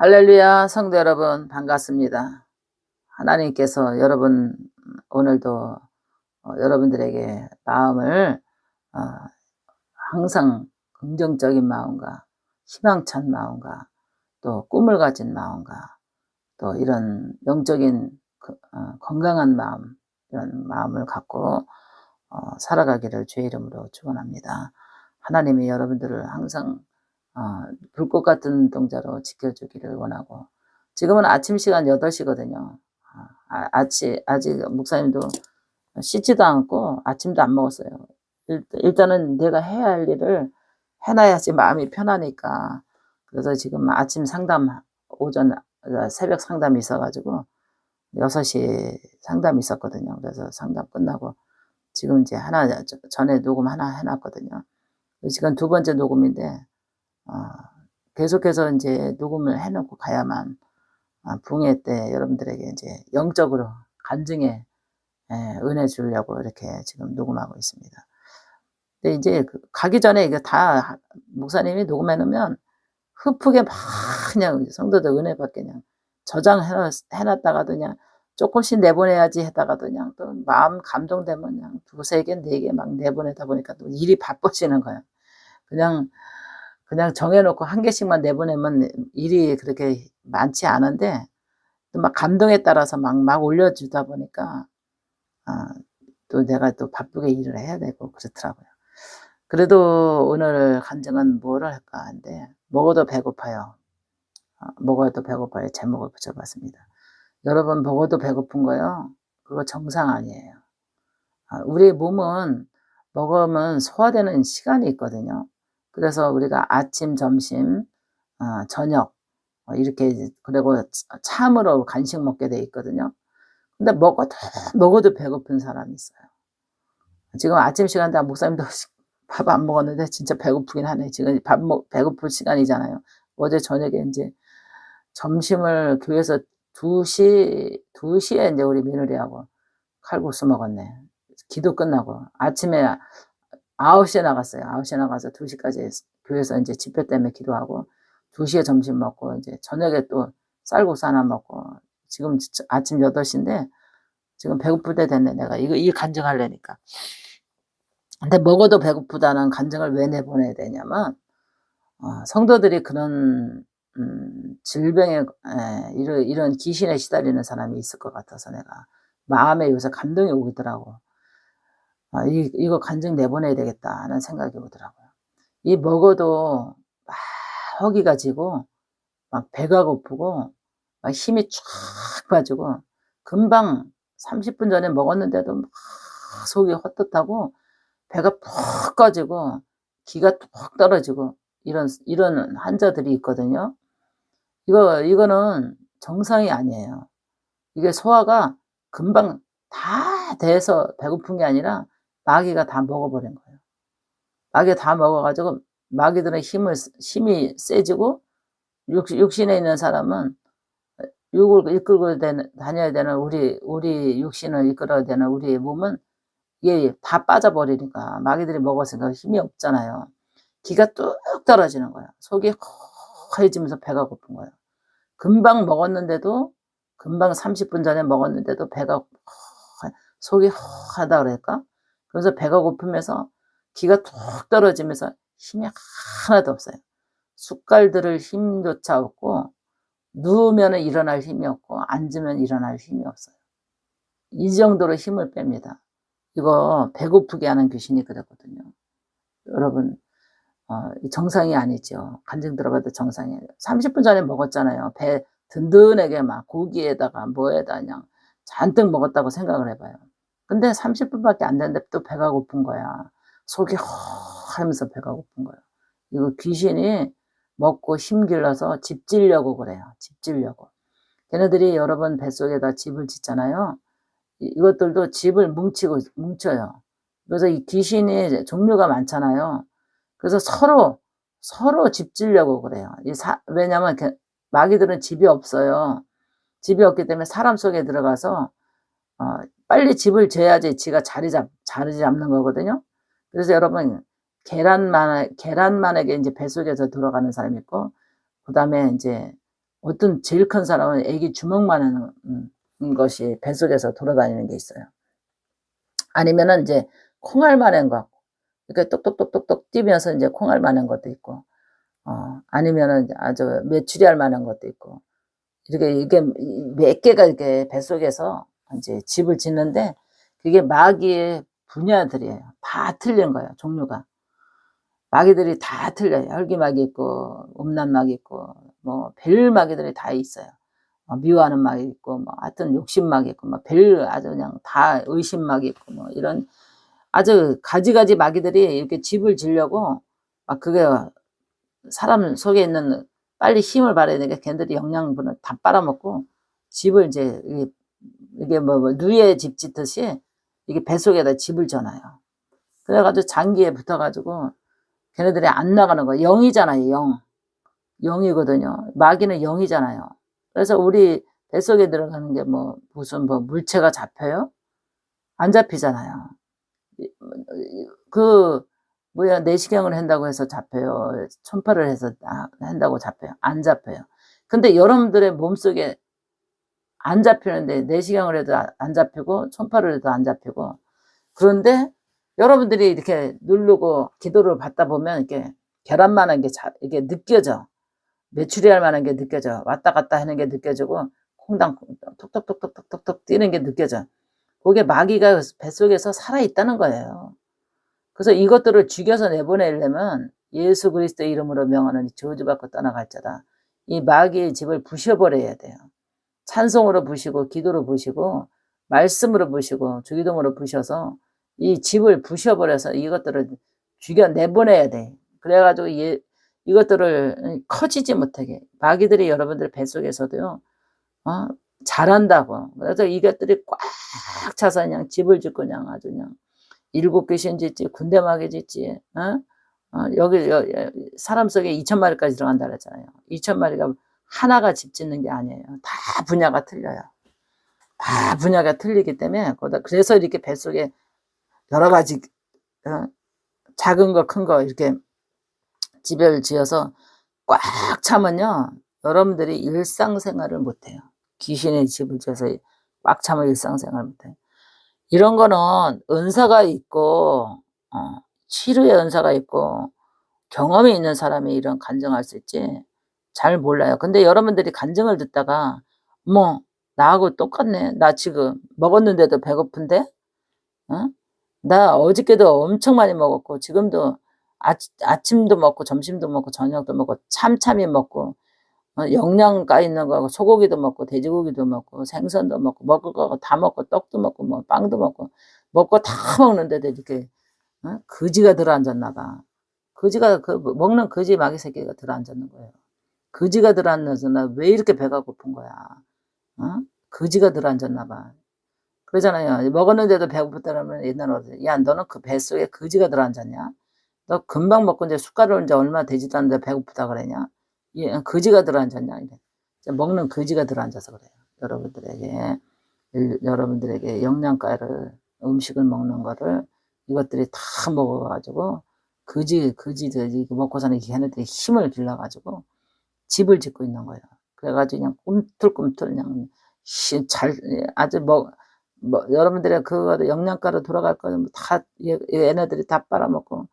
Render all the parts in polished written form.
할렐루야, 성도 여러분, 반갑습니다. 하나님께서 여러분, 오늘도 여러분들에게 마음을 어, 항상 긍정적인 마음과 희망찬 마음과 또 꿈을 가진 마음과 또 이런 영적인 건강한 마음, 이런 마음을 갖고 살아가기를 주의 이름으로 축원합니다. 하나님이 여러분들을 항상 어, 불꽃 같은 눈동자로 지켜주기를 원하고, 지금은 아침 시간 8시거든요. 아직 목사님도 씻지도 않고 아침도 안 먹었어요. 일단은 내가 해야 할 일을 해놔야지 마음이 편하니까. 그래서 지금 아침 상담, 새벽 상담이 있어가지고 6시 상담이 있었거든요. 그래서 상담 끝나고 지금 이제 전에 녹음 하나 해놨거든요. 지금 두 번째 녹음인데, 어, 계속해서 이제 녹음을 해놓고 가야만 붕해 때 여러분들에게 이제 영적으로 간증의 은혜 주려고 이렇게 지금 녹음하고 있습니다. 근데 이제 가기 전에 이거 다 목사님이 녹음해 놓으면 흡프게 막 그냥 성도들 은혜 받게 그냥 해놨다가도 그냥 조금씩 내보내야지 했다가도 그냥 또 마음 감동되면 그냥 2-3개, 4개 막 내보내다 보니까 또 일이 바빠지는 거예요. 그냥 정해놓고 1개씩만 내보내면 일이 그렇게 많지 않은데, 또 막 감동에 따라서 막 올려주다 보니까, 또 내가 또 바쁘게 일을 해야 되고 그렇더라고요. 그래도 오늘 간증은 뭐를 할까 하는데, 먹어도 배고파요. 먹어도 배고파요. 제목을 붙여봤습니다. 여러분, 먹어도 배고픈 거요, 그거 정상 아니에요. 우리 몸은 먹으면 소화되는 시간이 있거든요. 그래서 우리가 아침, 점심, 저녁 이렇게, 그리고 참으로 간식 먹게 돼 있거든요. 근데 먹어도 배고픈 사람이 있어요. 지금 아침 시간대 목사님도 밥 안 먹었는데 진짜 배고프긴 하네. 지금 배고플 시간이잖아요. 어제 저녁에 이제 점심을 교회에서 2시에 이제 우리 며느리하고 칼국수 먹었네. 기도 끝나고 아침에 9시에 나갔어요. 9시에 나가서 2시까지 교회에서 이제 집회 때문에 기도하고 2시에 점심 먹고 이제 저녁에 또 쌀국수 하나 먹고, 지금 아침 8시인데 지금 배고플 때 됐네. 내가 이 간증하려니까. 근데 먹어도 배고프다는 간증을 왜 내보내야 되냐면, 성도들이 그런 질병에 이런 귀신에 시달리는 사람이 있을 것 같아서 내가 마음에 요새 감동이 오더라고. 이거 간증 내보내야 되겠다 하는 생각이 오더라고요. 이 먹어도 막 허기가 지고 막 배가 고프고 막 힘이 쫙 빠지고, 금방 30분 전에 먹었는데도 막 속이 헛헛하고 배가 푹 꺼지고 기가 뚝 떨어지고, 이런 환자들이 있거든요. 이거는 정상이 아니에요. 이게 소화가 금방 다 돼서 배고픈 게 아니라 마귀가 다 먹어버린 거예요. 마귀가 다 먹어가지고 마귀들의 힘이 세지고, 육신에 있는 사람은 육을 이끌고 다녀야 되는 우리 육신을 이끌어야 되는 우리의 몸은 이게 다 빠져버리니까 마귀들이 먹었으니까 힘이 없잖아요. 기가 뚝 떨어지는 거야. 속이 허해지면서 배가 고픈 거예요. 금방 먹었는데도, 금방 30분 전에 먹었는데도 속이 허하다 그럴까? 그래서 배가 고프면서 기가 뚝 떨어지면서 힘이 하나도 없어요. 숟갈 들을 힘조차 없고, 누우면 일어날 힘이 없고, 앉으면 일어날 힘이 없어요. 이 정도로 힘을 뺍니다. 이거 배고프게 하는 귀신이 그랬거든요. 여러분, 정상이 아니죠. 간증 들어봐도 정상이 아니에요. 30분 전에 먹었잖아요. 배 든든하게 막 고기에다가 뭐에다 그냥 잔뜩 먹었다고 생각을 해봐요. 근데 30분밖에 안 됐는데 또 배가 고픈 거야. 속이 허하면서 배가 고픈 거예요. 이거 귀신이 먹고 힘길러서 집지려고 그래요. 집지려고. 걔네들이 여러분 뱃속에다 집을 짓잖아요. 이것들도 집을 뭉쳐요. 그래서 이 귀신이 종류가 많잖아요. 그래서 서로 집지려고 그래요. 왜냐면 마귀들은 집이 없어요. 집이 없기 때문에 사람 속에 들어가서 빨리 집을 재야지 지가 자리 잡는 거거든요. 그래서 여러분, 계란만에게 이제 뱃속에서 들어가는 사람이 있고, 그 다음에 이제 어떤 제일 큰 사람은 애기 주먹만한 것이 뱃속에서 돌아다니는 게 있어요. 아니면은 이제 콩알만한 거, 이렇게 똑똑똑똑똑 뛰면서 이제 콩알만한 것도 있고, 아니면은 아주 메추리알 만한 것도 있고, 이게 몇 개가 이렇게 뱃속에서 이제 집을 짓는데, 그게 마귀의 분야들이에요. 다 틀린 거예요, 종류가. 마귀들이 다 틀려요. 혈기마귀 있고, 음란마귀 있고, 뭐, 별 마귀들이 다 있어요. 미워하는 마귀 있고, 뭐, 하여튼 욕심마귀 있고, 뭐, 아주 그냥 다 의심마귀 있고, 뭐, 이런 아주 가지가지 마귀들이 이렇게 집을 지려고, 막 그게 사람 속에 있는 빨리 힘을 발휘해야 되니까 걔들이 영양분을 다 빨아먹고, 집을 이제, 이게 뭐, 누에 집 짓듯이, 이게 뱃속에다 집을 져놔요. 그래가지고 장기에 붙어가지고, 걔네들이 안 나가는 거예요. 영이잖아요, 영. 영이거든요. 마귀는 영이잖아요. 그래서 우리 뱃속에 들어가는 게 뭐, 무슨 뭐, 물체가 잡혀요? 안 잡히잖아요. 내시경을 한다고 해서 잡혀요. 초음파를 해서 한다고 잡혀요. 안 잡혀요. 근데 여러분들의 몸속에 안 잡히는데, 내시경을 해도 안 잡히고, 초음파를 해도 안 잡히고, 그런데 여러분들이 이렇게 누르고 기도를 받다 보면 이렇게 계란만한 게 이게 느껴져. 메추리알 만한 게 느껴져. 왔다 갔다 하는 게 느껴지고, 콩당 톡톡톡톡톡톡 뛰는 게 느껴져. 그게 마귀가 뱃속에서 살아있다는 거예요. 그래서 이것들을 죽여서 내보내려면 예수 그리스도의 이름으로 명하는 저주받고 떠나갈자다. 이 마귀의 집을 부셔버려야 돼요. 찬송으로 부시고, 기도로 부시고, 말씀으로 부시고, 주기도문으로 부셔서 이 집을 부셔버려서 이것들을 죽여 내보내야 돼. 그래가지고 이것들을 커지지 못하게. 마귀들이 여러분들 뱃속에서도요, 잘한다고. 그래서 이것들이 꽉 차서 그냥 집을 짓고 그냥 아주 그냥 일곱 귀신 짓지, 군대 마귀 짓지, 여기 사람 속에 2,000마리까지 들어간다 그랬잖아요. 2,000마리가 하나가 집 짓는 게 아니에요. 다 분야가 틀려요. 다 분야가 틀리기 때문에, 그래서 이렇게 뱃속에 여러 가지, 작은 거, 큰 거, 이렇게 집을 지어서 꽉 차면요, 여러분들이 일상생활을 못해요. 귀신의 집을 지어서 꽉 차면 일상생활을 못해요. 이런 거는 은사가 있고, 치료의 은사가 있고, 경험이 있는 사람이 이런 간증할 수 있지, 잘 몰라요. 근데 여러분들이 간증을 듣다가, 뭐, 나하고 똑같네. 나 지금 먹었는데도 배고픈데? 나 어저께도 엄청 많이 먹었고, 지금도 아침도 먹고, 점심도 먹고, 저녁도 먹고, 참참히 먹고, 영양가 있는 거하고, 소고기도 먹고, 돼지고기도 먹고, 생선도 먹고, 먹을 거 다 먹고, 떡도 먹고, 뭐, 빵도 먹고 다 먹는데도 이렇게, 거지가 들어앉았나 봐. 거지가, 먹는 거지 마귀 새끼가 들어앉았는 거예요. 거지가 들어앉아서 나 왜 이렇게 배가 고픈 거야. 거지가 들어앉았나 봐. 그러잖아요. 먹었는데도 배고프다 그러면 옛날에, 야, 너는 그 뱃속에 거지가 들어앉았냐? 너 금방 먹고 이제 숟가락을 이제 얼마 되지도 않는데 배고프다 그러냐? 예, 거지가 들어앉았냐? 먹는 거지가 들어앉아서 그래요. 여러분들에게 영양가를, 음식을 먹는 거를 이것들이 다 먹어가지고, 거지들이 먹고서는 걔네들이 힘을 길러가지고 집을 짓고 있는 거예요. 그래가지고 그냥 꿈틀꿈틀 그냥 아주 여러분들의 그거 영양가로 돌아갈 거는 다 얘네들이 다 빨아먹고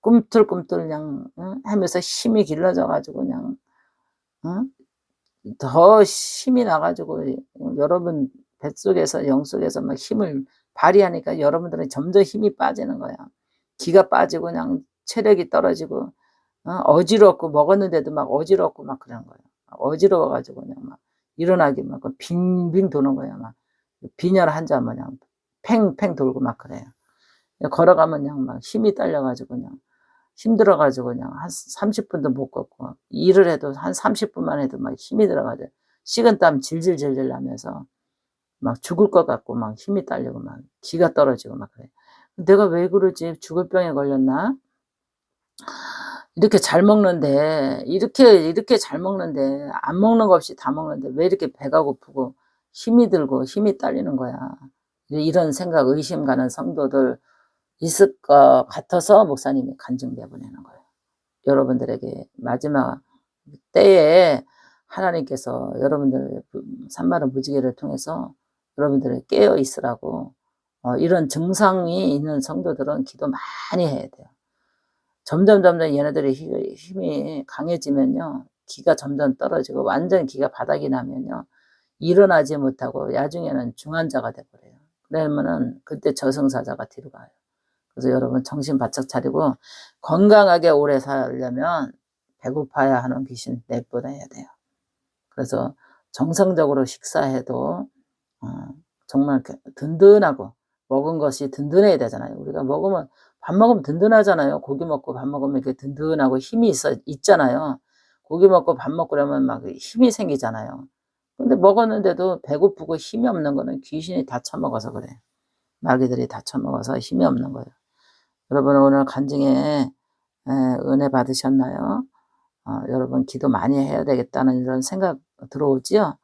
꿈틀꿈틀 그냥 하면서 힘이 길러져가지고 그냥 더 힘이 나가지고 여러분 뱃속에서 영속에서 막 힘을 발휘하니까 여러분들은 점점 힘이 빠지는 거야. 기가 빠지고 그냥 체력이 떨어지고 어지럽고 먹었는데도 막 어지럽고 막 그런 거예요. 어지러워가지고 그냥 막 일어나기 막 빙빙 도는 거야. 막 빈혈 환자 마냥 팽팽 돌고 막 그래요. 걸어가면 그냥 막 힘이 딸려가지고 그냥 힘들어가지고 그냥 한 30분도 못 걷고, 일을 해도 한 30분만 해도 막 힘이 들어가지고 식은땀 질질질질 나면서 막 죽을 것 같고 막 힘이 딸리고 막 기가 떨어지고 막 그래. 내가 왜 그러지? 죽을 병에 걸렸나? 이렇게 잘 먹는데, 이렇게 잘 먹는데, 안 먹는 거 없이 다 먹는데, 왜 이렇게 배가 고프고, 힘이 들고, 힘이 딸리는 거야. 이런 생각, 의심 가는 성도들 있을 것 같아서 목사님이 간증 내보내는 거예요. 여러분들에게 마지막 때에 하나님께서 여러분들 산마른 무지개를 통해서 여러분들을 깨어 있으라고 이런 증상이 있는 성도들은 기도 많이 해야 돼요. 점점 얘네들의 힘이 강해지면요. 기가 점점 떨어지고 완전 기가 바닥이 나면요. 일어나지 못하고 나중에는 중환자가 돼버려요. 그러면은 그때 저승사자가 뒤로 가요. 그래서 여러분 정신 바짝 차리고 건강하게 오래 살려면 배고파야 하는 귀신 내보내야 돼요. 그래서 정상적으로 식사해도 정말 든든하고 먹은 것이 든든해야 되잖아요. 우리가 밥 먹으면 든든하잖아요. 고기 먹고 밥 먹으면 이렇게 든든하고 힘이 있잖아요. 고기 먹고 밥 먹고 그러면 막 힘이 생기잖아요. 근데 먹었는데도 배고프고 힘이 없는 거는 귀신이 다 처먹어서 그래요. 마귀들이 다 처먹어서 힘이 없는 거예요. 여러분 오늘 간증에 은혜 받으셨나요? 여러분 기도 많이 해야 되겠다는 이런 생각 들어오지요?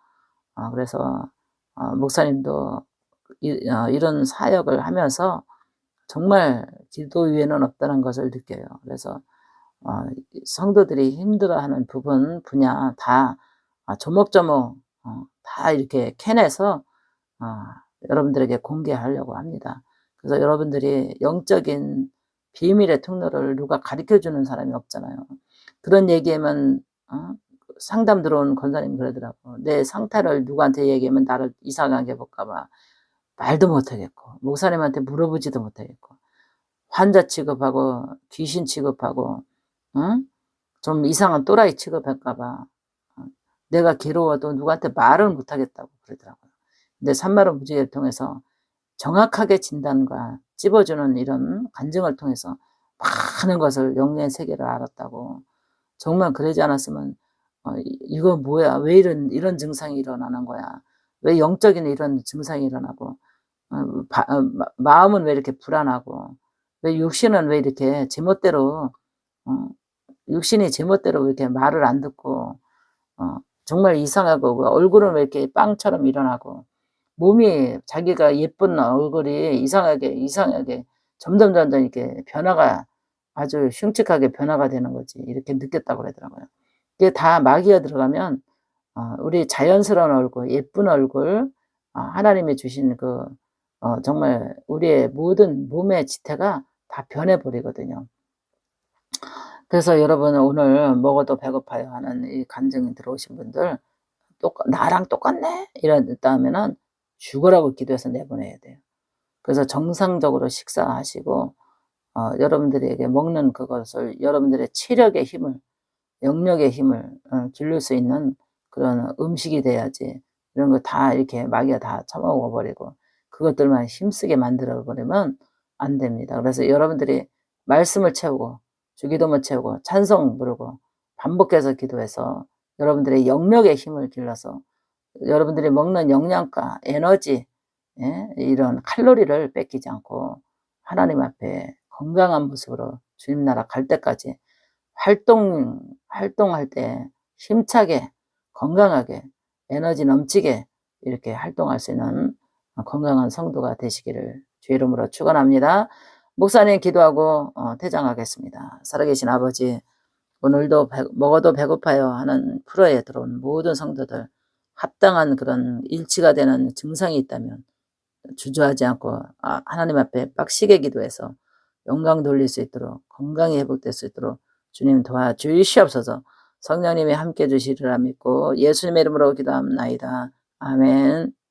그래서 목사님도 이런 사역을 하면서 정말 기도 위에는 없다는 것을 느껴요. 그래서 성도들이 힘들어하는 분야 다 조목조목 다 이렇게 캐내서 여러분들에게 공개하려고 합니다. 그래서 여러분들이 영적인 비밀의 통로를 누가 가르쳐주는 사람이 없잖아요. 그런 얘기하면 상담 들어온 권사님 그러더라고. 내 상태를 누구한테 얘기하면 나를 이상하게 볼까 봐 말도 못하겠고 목사님한테 물어보지도 못하겠고 환자 취급하고 귀신 취급하고 좀 이상한 또라이 취급할까 봐 내가 괴로워도 누구한테 말을 못하겠다고 그러더라고요. 근데 산마른 무지개를 통해서 정확하게 진단과 찝어주는 이런 간증을 통해서 많은 것을 영의 세계를 알았다고. 정말 그러지 않았으면 이거 뭐야, 왜 이런 증상이 일어나는 거야, 왜 영적인 이런 증상이 일어나고 마음은 왜 이렇게 불안하고 왜 육신은 왜 이렇게 제멋대로 육신이 제멋대로 왜 이렇게 말을 안 듣고 정말 이상하고 얼굴은 왜 이렇게 빵처럼 일어나고 몸이 자기가 예쁜 얼굴이 이상하게 점점 이렇게 변화가 아주 흉측하게 변화가 되는 거지 이렇게 느꼈다고 그러더라고요. 이게 다 마귀가 들어가면 우리 자연스러운 얼굴, 예쁜 얼굴, 하나님이 주신 정말 우리의 모든 몸의 지태가 다 변해버리거든요. 그래서 여러분 오늘 먹어도 배고파요 하는 이 간증이 들어오신 분들 나랑 똑같네? 이랬다면은 죽으라고 기도해서 내보내야 돼요. 그래서 정상적으로 식사하시고 여러분들에게 먹는 그것을 여러분들의 체력의 힘을 영역의 힘을 기를 수 있는 그런 음식이 돼야지 이런 거 다 이렇게 마귀가 다 처먹어 버리고 그것들만 힘쓰게 만들어 버리면 안 됩니다. 그래서 여러분들이 말씀을 채우고 주기도문 채우고 찬송 부르고 반복해서 기도해서 여러분들의 영역의 힘을 길러서 여러분들이 먹는 영양가, 에너지, 이런 칼로리를 뺏기지 않고 하나님 앞에 건강한 모습으로 주님 나라 갈 때까지 활동할 때 힘차게 건강하게 에너지 넘치게 이렇게 활동할 수 있는 건강한 성도가 되시기를 주의 이름으로 축원합니다. 목사님 기도하고 퇴장하겠습니다. 살아계신 아버지, 오늘도 먹어도 배고파요 하는 프로에 들어온 모든 성도들 합당한 그런 일치가 되는 증상이 있다면 주저하지 않고 하나님 앞에 빡시게 기도해서 영광 돌릴 수 있도록 건강이 회복될 수 있도록 주님 도와주시옵소서. 성령님이 함께 주시리라 믿고 예수님의 이름으로 기도합나이다. 아멘.